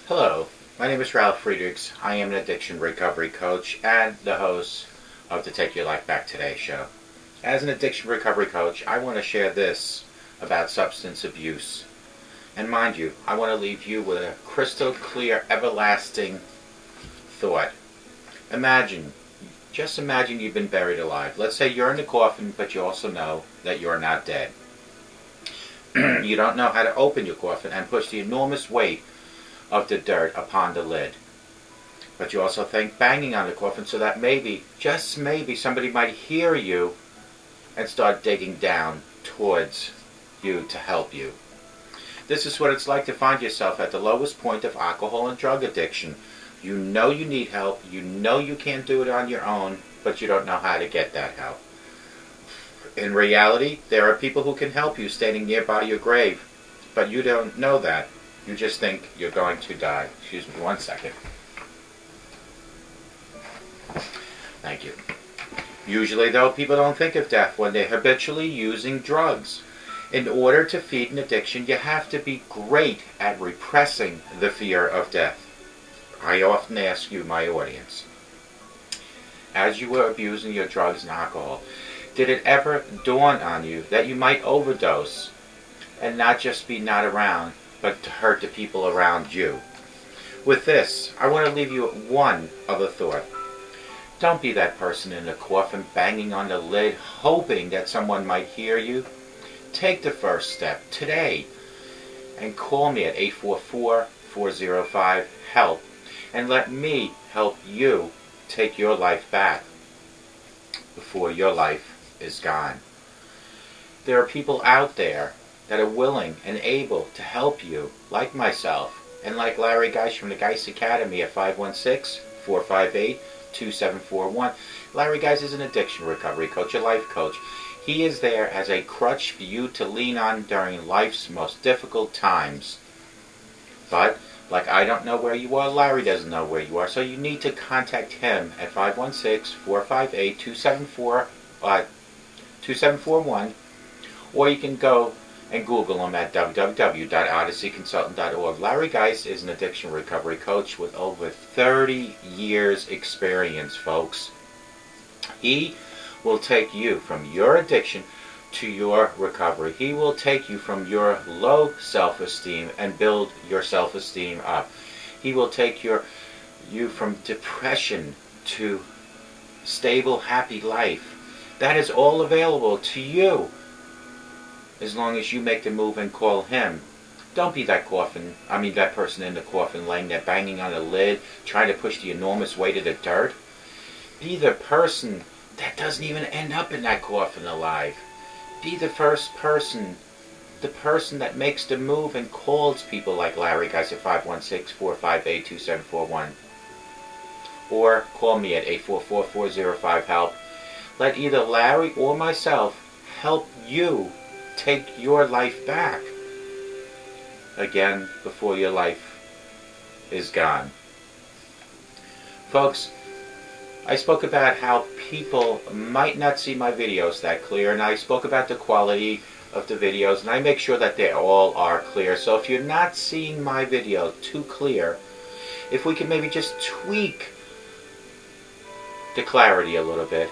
Hello, my name is Ralf Friedrichs. I am an addiction recovery coach and the host of the Take Your Life Back Today show. As an addiction recovery coach, I want to share this about substance abuse. And mind you, I want to leave you with a crystal clear, everlasting thought. Just imagine you've been buried alive. Let's say you're in the coffin, but you also know that you're not dead. You don't know how to open your coffin and push the enormous weight of the dirt upon the lid. But you also think banging on the coffin so that maybe, just maybe, somebody might hear you and start digging down towards you to help you. This is what it's like to find yourself at the lowest point of alcohol and drug addiction. You know you need help, you know you can't do it on your own, but you don't know how to get that help. In reality, there are people who can help you standing nearby your grave, but you don't know that. You just think you're going to die. Excuse me 1 second. Thank you. Usually, though, people don't think of death when they're habitually using drugs. In order to feed an addiction, you have to be great at repressing the fear of death. I often ask you, my audience, as you were abusing your drugs and alcohol, did it ever dawn on you that you might overdose and not just be not around, but to hurt the people around you? With this, I want to leave you with one other thought. Don't be that person in the coffin banging on the lid, hoping that someone might hear you. Take the first step today and call me at 844-405-HELP and let me help you take your life back before your life is gone. There are people out there that are willing and able to help you, like myself, and like Larry Geis from the Geis Academy at 516-458-2741. Larry Geis is an addiction recovery coach, a life coach. He is there as a crutch for you to lean on during life's most difficult times. But, like I don't know where you are, Larry doesn't know where you are, so you need to contact him at 516-458-2741, or you can go and Google him at www.odysseyconsultant.org. Larry Geis is an addiction recovery coach with over 30 years experience, folks. He will take you from your addiction to your recovery. He will take you from your low self-esteem and build your self-esteem up. He will take you from depression to stable, happy life. That is all available to you as long as you make the move and call him. Don't be that person in the coffin laying there banging on the lid, trying to push the enormous weight of the dirt. Be the person that doesn't even end up in that coffin alive. Be the first person, the person that makes the move and calls people like Larry Geis at 516-458-2741. Or call me at 844-405-HELP. Let either Larry or myself help you take your life back again before your life is gone. Folks, I spoke about how people might not see my videos that clear, and I spoke about the quality of the videos, and I make sure that they all are clear. So if you're not seeing my video too clear, if we can maybe just tweak the clarity a little bit,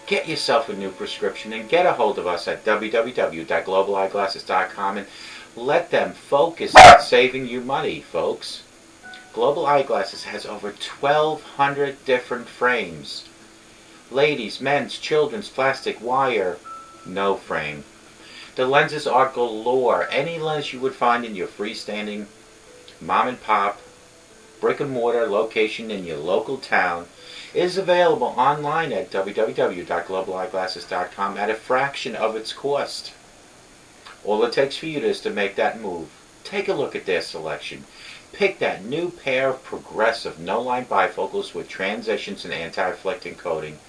get yourself a new prescription and get a hold of us at www.globaleyeglasses.com and let them focus on saving you money, folks. Global Eyeglasses has over 1,200 different frames. Ladies, men's, children's, plastic, wire, no frame. The lenses are galore. Any lens you would find in your freestanding mom and pop brick and mortar location in your local town is available online at www.globaleyeglasses.com at a fraction of its cost. All it takes for you is to make that move. Take a look at their selection. Pick that new pair of progressive no-line bifocals with transitions and anti-reflecting coating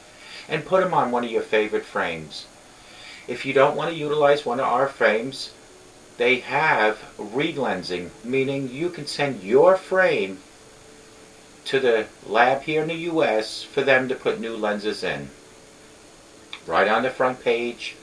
and put them on one of your favorite frames. If you don't want to utilize one of our frames, they have relensing, meaning you can send your frame to the lab here in the US for them to put new lenses in. Right on the front page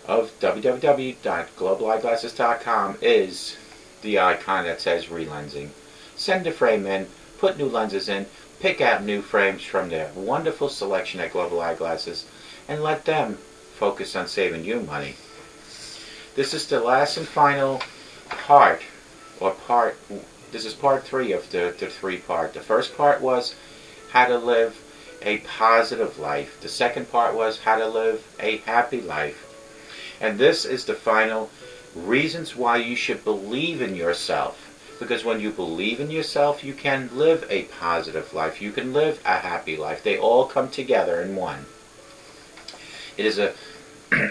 of www.globaleyeglasses.com is the icon that says relensing. send the frame in, put new lenses in, pick out new frames from their wonderful selection at Global Eyeglasses, and let them focus on saving you money. This is the last and final part, this is part 3 of the 3-part. The first part was how to live a positive life. The second part was how to live a happy life. And this is the final reasons why you should believe in yourself. Because when you believe in yourself, you can live a positive life. You can live a happy life. They all come together in one. It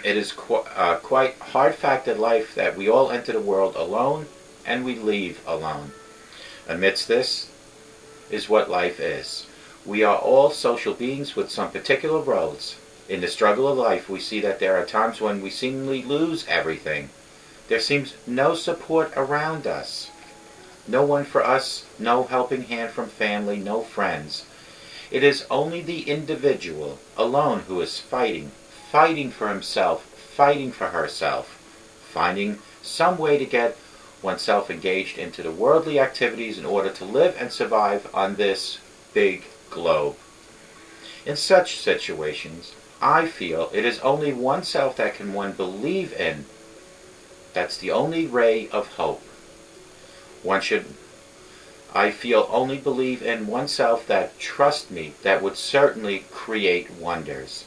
is quite hard fact in life that we all enter the world alone and we leave alone. Amidst this is what life is. We are all social beings with some particular roles. In the struggle of life, we see that there are times when we seemingly lose everything. There seems no support around us. No one for us, no helping hand from family, no friends. It is only the individual alone who is fighting for himself, fighting for herself, finding some way to get oneself engaged into the worldly activities in order to live and survive on this big globe. In such situations, I feel it is only oneself that can one believe in. That's the only ray of hope. One should, I feel, only believe in oneself that, trust me, that would certainly create wonders.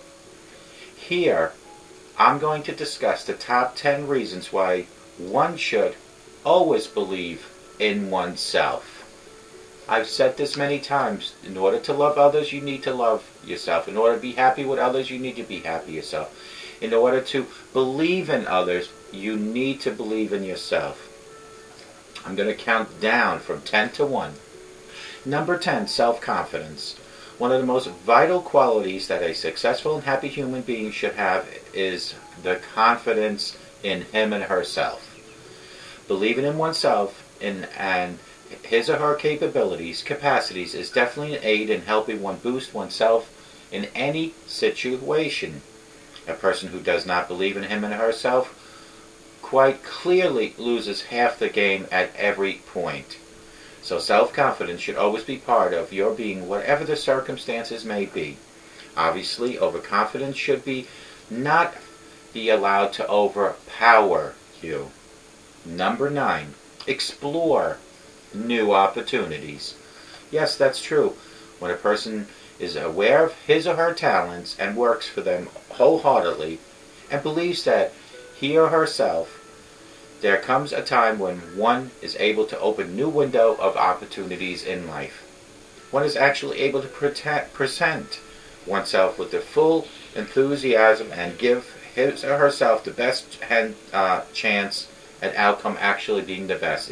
Here, I'm going to discuss the top 10 reasons why one should always believe in oneself. I've said this many times. In order to love others, you need to love yourself. In order to be happy with others, you need to be happy yourself. In order to believe in others, you need to believe in yourself. I'm going to count down from 10 to 1. Number 10, self-confidence. One of the most vital qualities that a successful and happy human being should have is the confidence in him and herself. Believing in oneself and his or her capacities is definitely an aid in helping one boost oneself in any situation. A person who does not believe in him and herself quite clearly loses half the game at every point. So self-confidence should always be part of your being, whatever the circumstances may be. Obviously, overconfidence should not be allowed to overpower you. Number 9, explore new opportunities. Yes, that's true. When a person is aware of his or her talents and works for them wholeheartedly and believes that he or herself, there comes a time when one is able to open a new window of opportunities in life. One is actually able to present oneself with the full enthusiasm and give his or herself the best chance at outcome actually being the best.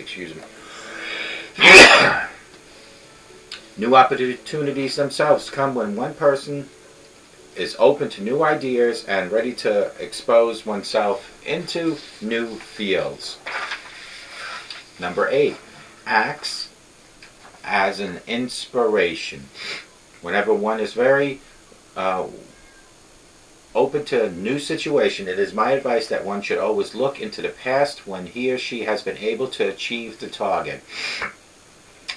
New opportunities themselves come when one person is open to new ideas and ready to expose oneself into new fields. Number 8, acts as an inspiration. Whenever one is very open to a new situation, it is my advice that one should always look into the past when he or she has been able to achieve the target.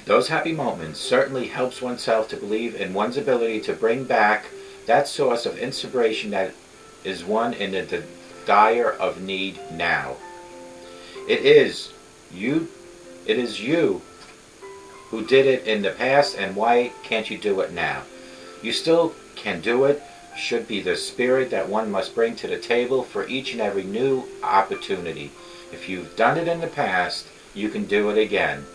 Those happy moments certainly helps oneself to believe in one's ability to bring back that source of inspiration that is one in the dire of need now. It is you who did it in the past, and why can't you do it now? You still can do it, should be the spirit that one must bring to the table for each and every new opportunity. If you've done it in the past, you can do it again.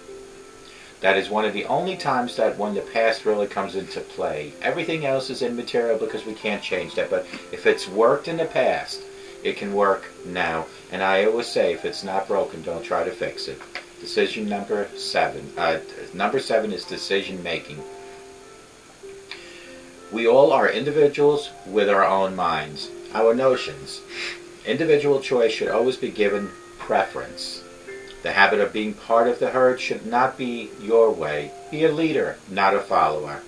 That is one of the only times that when the past really comes into play. Everything else is immaterial because we can't change that. But if it's worked in the past, it can work now. And I always say, if it's not broken, don't try to fix it. Decision number 7. Number 7 is decision making. We all are individuals with our own minds, our notions. Individual choice should always be given preference. The habit of being part of the herd should not be your way. Be a leader, not a follower.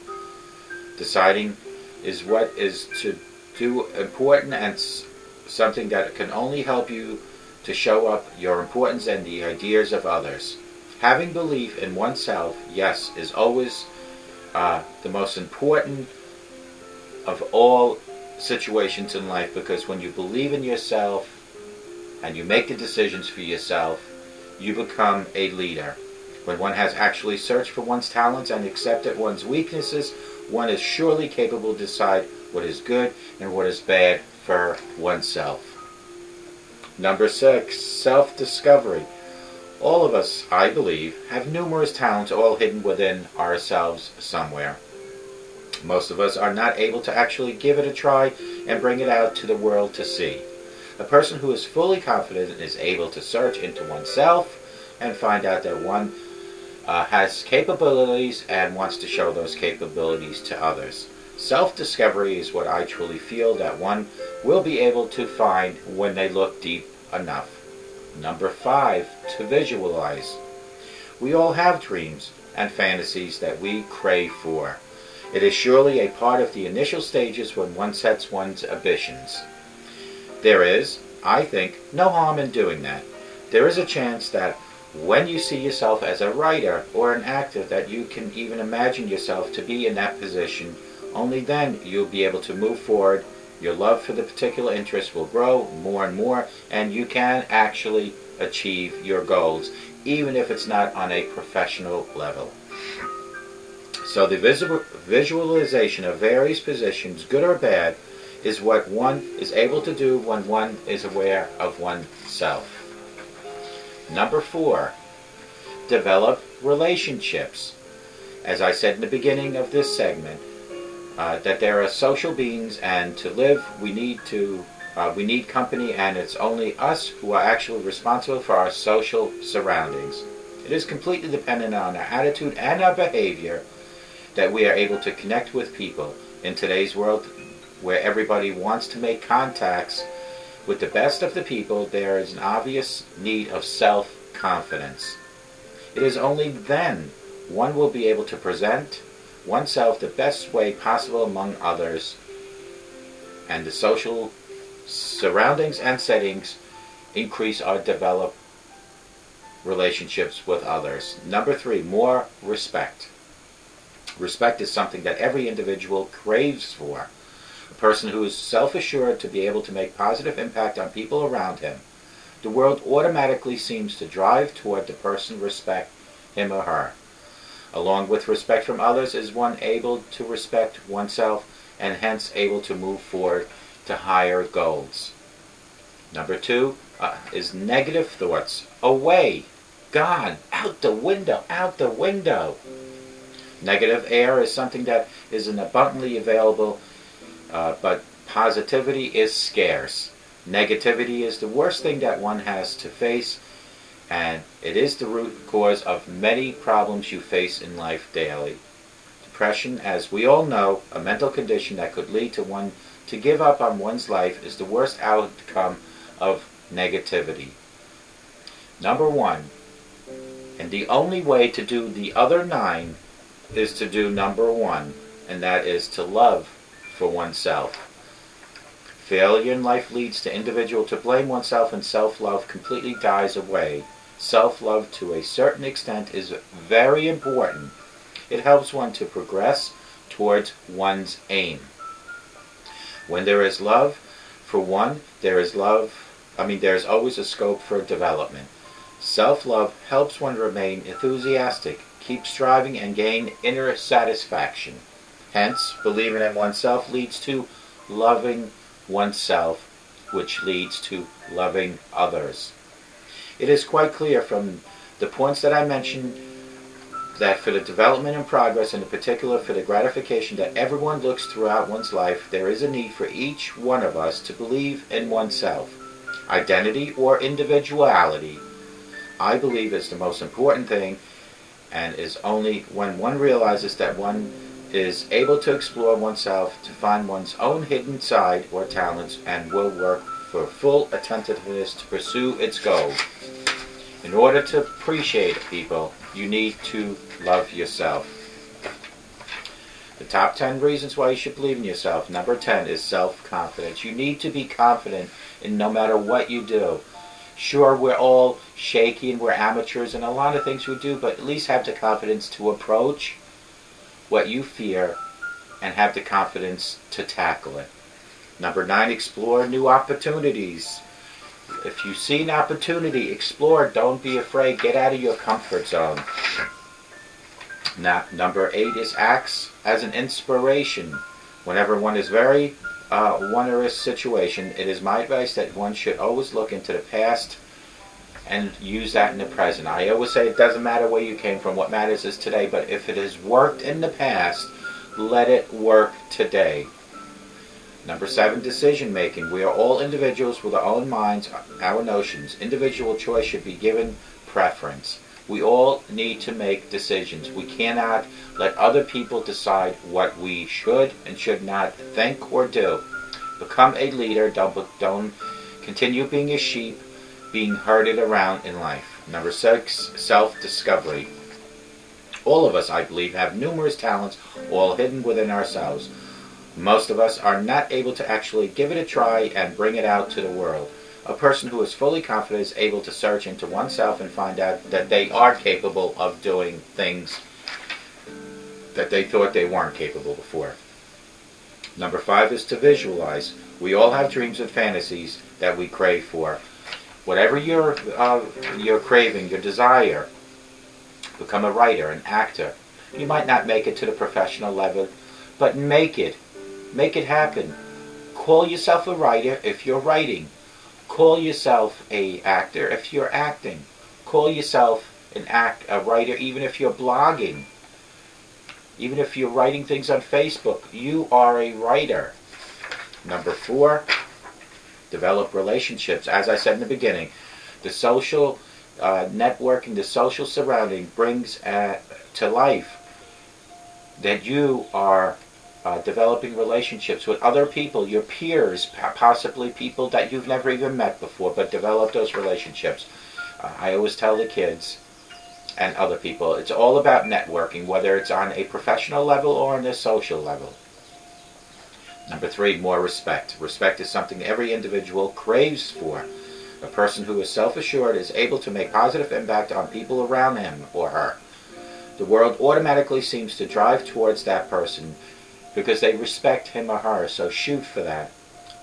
Deciding is what is to do important and something that can only help you to show up your importance and the ideas of others. Having belief in oneself, yes, is always the most important of all situations in life, because when you believe in yourself and you make the decisions for yourself, you become a leader. When one has actually searched for one's talents and accepted one's weaknesses, one is surely capable to decide what is good and what is bad for oneself. Number 6, self-discovery. All of us, I believe, have numerous talents all hidden within ourselves somewhere. Most of us are not able to actually give it a try and bring it out to the world to see. A person who is fully confident is able to search into oneself and find out that one has capabilities and wants to show those capabilities to others. Self-discovery is what I truly feel that one will be able to find when they look deep enough. Number 5, to visualize. We all have dreams and fantasies that we crave for. It is surely a part of the initial stages when one sets one's ambitions. There is, I think, no harm in doing that. There is a chance that when you see yourself as a writer or an actor, that you can even imagine yourself to be in that position. Only then you'll be able to move forward. Your love for the particular interest will grow more and more, and you can actually achieve your goals, even if it's not on a professional level. So the visualization of various positions, good or bad, is what one is able to do when one is aware of oneself. Number 4, develop relationships. As I said in the beginning of this segment, that there are social beings, and to live we need company, and it's only us who are actually responsible for our social surroundings. It is completely dependent on our attitude and our behavior that we are able to connect with people. In today's world, where everybody wants to make contacts with the best of the people, there is an obvious need of self-confidence. It is only then one will be able to present oneself the best way possible among others, and the social surroundings and settings increase or develop relationships with others. Number 3, more respect. Respect is something that every individual craves for. A person who is self-assured to be able to make positive impact on people around him, the world automatically seems to drive toward the person respect him or her. Along with respect from others is one able to respect oneself, and hence able to move forward to higher goals. Number 2 is negative thoughts. Away, gone, out the window, out the window. Negative air is something that isn't abundantly available, but positivity is scarce. Negativity is the worst thing that one has to face, and it is the root cause of many problems you face in life daily. Depression, as we all know, a mental condition that could lead to one to give up on one's life, is the worst outcome of negativity. Number 1, and the only way to do the other 9 is to do number 1, and that is to love for oneself. Failure in life leads the individual to blame oneself, and self-love completely dies away. Self-love to a certain extent is very important. It helps one to progress towards one's aim. When there is love for one, there is always a scope for development. Self-love helps one remain enthusiastic, keep striving, and gain inner satisfaction. Hence, believing in oneself leads to loving oneself, which leads to loving others. It is quite clear from the points that I mentioned that for the development and progress, and in particular for the gratification that everyone looks throughout one's life, there is a need for each one of us to believe in oneself. Identity or individuality, I believe, is the most important thing, and is only when one realizes that one is able to explore oneself, to find one's own hidden side or talents, and will work for full attentiveness to pursue its goal. In order to appreciate people, you need to love yourself. The top 10 reasons why you should believe in yourself. Number 10 is self-confidence. You need to be confident in no matter what you do. Sure, we're all shaky and we're amateurs in a lot of things we do, but at least have the confidence to approach what you fear and have the confidence to tackle it. Number 9, explore new opportunities. If you see an opportunity, explore. Don't be afraid. Get out of your comfort zone. Now, number 8 is acts as an inspiration. Whenever one is very wondrous situation, it is my advice that one should always look into the past and use that in the present. I always say it doesn't matter where you came from. What matters is today. But if it has worked in the past, let it work today. Number 7, decision making. We are all individuals with our own minds, our notions. Individual choice should be given preference. We all need to make decisions. We cannot let other people decide what we should and should not think or do. Become a leader. Don't continue being a sheep, being herded around in life. Number 6, self-discovery. All of us, I believe, have numerous talents, all hidden within ourselves. Most of us are not able to actually give it a try and bring it out to the world. A person who is fully confident is able to search into oneself and find out that they are capable of doing things that they thought they weren't capable before. Number 5 is to visualize. We all have dreams and fantasies that we crave for. Whatever your craving, your desire, become a writer, an actor. You might not make it to the professional level, but make it. Make it happen. Call yourself a writer if you're writing. Call yourself an actor if you're acting. Call yourself a writer even if you're blogging. Even if you're writing things on Facebook, you are a writer. Number 4, develop relationships. As I said in the beginning, the social networking, the social surrounding brings to life that you are developing relationships with other people, your peers, possibly people that you've never even met before, but develop those relationships. I always tell the kids and other people, it's all about networking, whether it's on a professional level or on a social level. Number 3, more respect. Respect is something every individual craves for. A person who is self-assured is able to make positive impact on people around him or her. The world automatically seems to drive towards that person because they respect him or her, so shoot for that.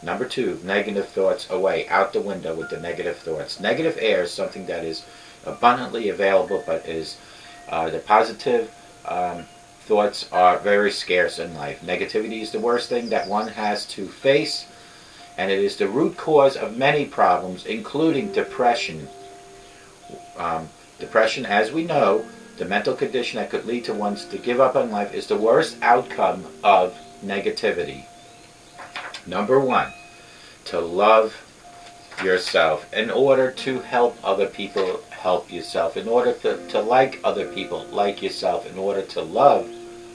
Number 2, negative thoughts away, out the window with the negative thoughts. Negative air is something that is abundantly available, but is the positive thoughts are very scarce in life. Negativity is the worst thing that one has to face, and it is the root cause of many problems, including depression. Depression, as we know, the mental condition that could lead to one to give up on life, is the worst outcome of negativity. Number 1, to love yourself. In order to help other people, help yourself. In order to like other people, like yourself. In order to love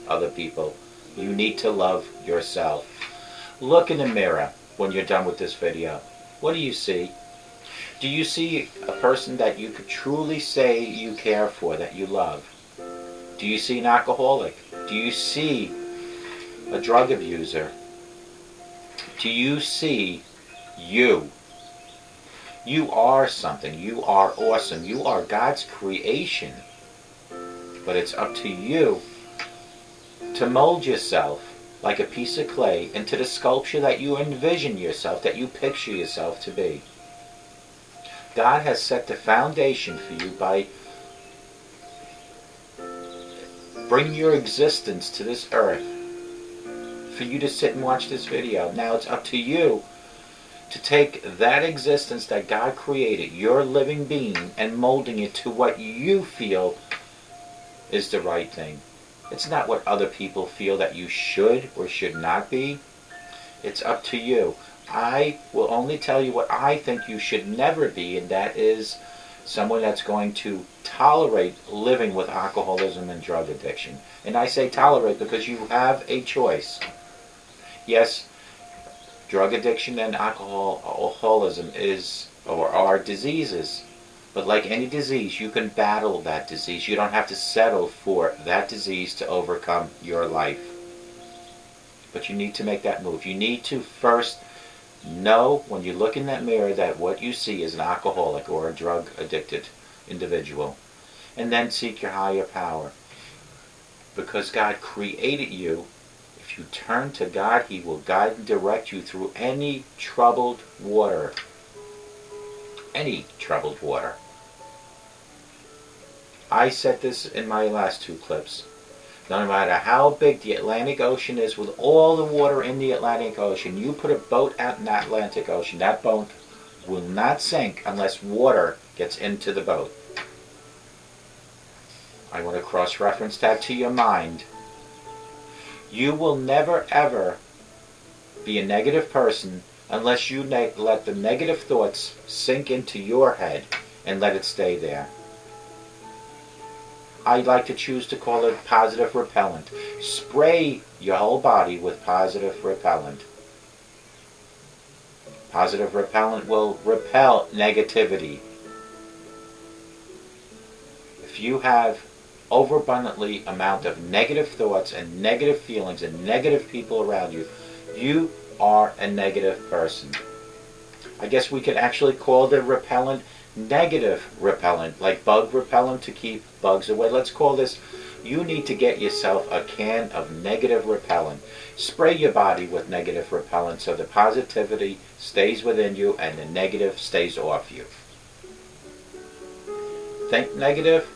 other people, you need to love yourself. Look in the mirror when you're done with this video. What do you see? Do you see a person that you could truly say you care for, that you love? Do you see an alcoholic? Do you see a drug abuser? Do you see you? You are something. You are awesome. You are God's creation. But it's up to you to mold yourself like a piece of clay into the sculpture that you envision yourself, that you picture yourself to be. God has set the foundation for you by bringing your existence to this earth for you to sit and watch this video. Now it's up to you to take that existence that God created, your living being, and molding it to what you feel is the right thing. It's not what other people feel that you should or should not be. It's up to you. I will only tell you what I think you should never be, and that is someone that's going to tolerate living with alcoholism and drug addiction. And I say tolerate because you have a choice. Yes, drug addiction and alcoholism are diseases. But like any disease, you can battle that disease. You don't have to settle for that disease to overcome your life. But you need to make that move. You need to first Know when you look in that mirror that what you see is an alcoholic or a drug addicted individual. And then seek your higher power. Because God created you, if you turn to God, He will guide and direct you through any troubled water. Any troubled water. I said this in my last two clips. No matter how big the Atlantic Ocean is, with all the water in the Atlantic Ocean, you put a boat out in the Atlantic Ocean, that boat will not sink unless water gets into the boat. I want to cross-reference that to your mind. You will never ever be a negative person unless you let the negative thoughts sink into your head and let it stay there. I like to choose to call it positive repellent. Spray your whole body with positive repellent. Positive repellent will repel negativity. If you have overabundantly amount of negative thoughts and negative feelings and negative people around you, you are a negative person. I guess we could actually call the repellent negative repellent, like bug repellent to keep bugs away. Let's call this, you need to get yourself a can of negative repellent. Spray your body with negative repellent so the positivity stays within you and the negative stays off you. Think negative,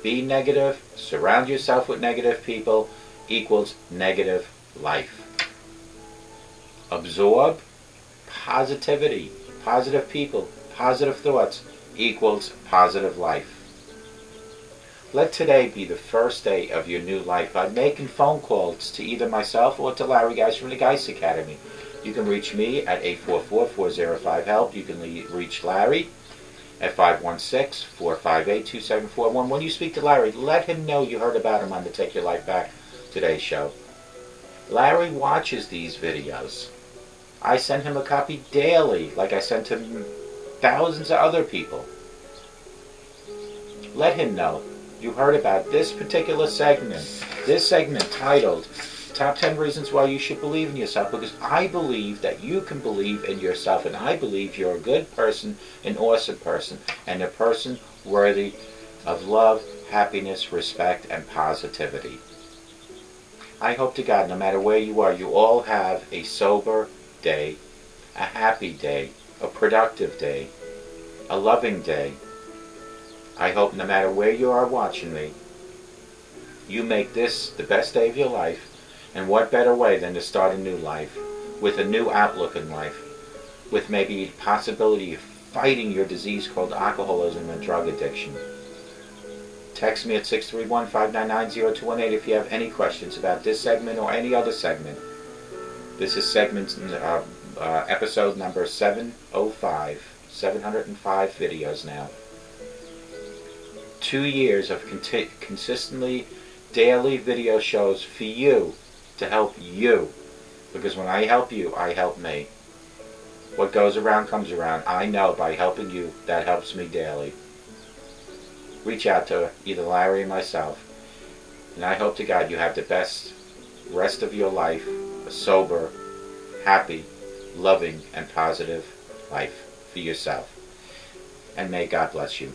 be negative, surround yourself with negative people equals negative life. Absorb positivity, positive people, positive thoughts equals positive life. Let today be the first day of your new life by making phone calls to either myself or to Larry Geis from the Geis Academy. You can reach me at 844-405-HELP. You can reach Larry at 516-458-2741. When you speak to Larry, let him know you heard about him on the Take Your Life Back Today show. Larry watches these videos. I send him a copy daily, like I sent him thousands of other people. Let him know you heard about this particular segment. This segment titled Top 10 Reasons Why You Should Believe in Yourself, because I believe that you can believe in yourself, and I believe you're a good person, an awesome person, and a person worthy of love, happiness, respect, and positivity. I hope to God, no matter where you are, you all have a sober day, a happy day, a productive day, a loving day. I hope no matter where you are watching me, you make this the best day of your life, and what better way than to start a new life, with a new outlook in life, with maybe the possibility of fighting your disease called alcoholism and drug addiction. Text me at 631-599-0218 if you have any questions about this segment or any other segment. This is episode number 705. 705 videos now. 2 years of consistently daily video shows for you, to help you. Because when I help you, I help me. What goes around comes around. I know by helping you, that helps me daily. Reach out to either Larry or myself. And I hope to God you have the best rest of your life, a sober, happy, loving, and positive life for yourself. And may God bless you.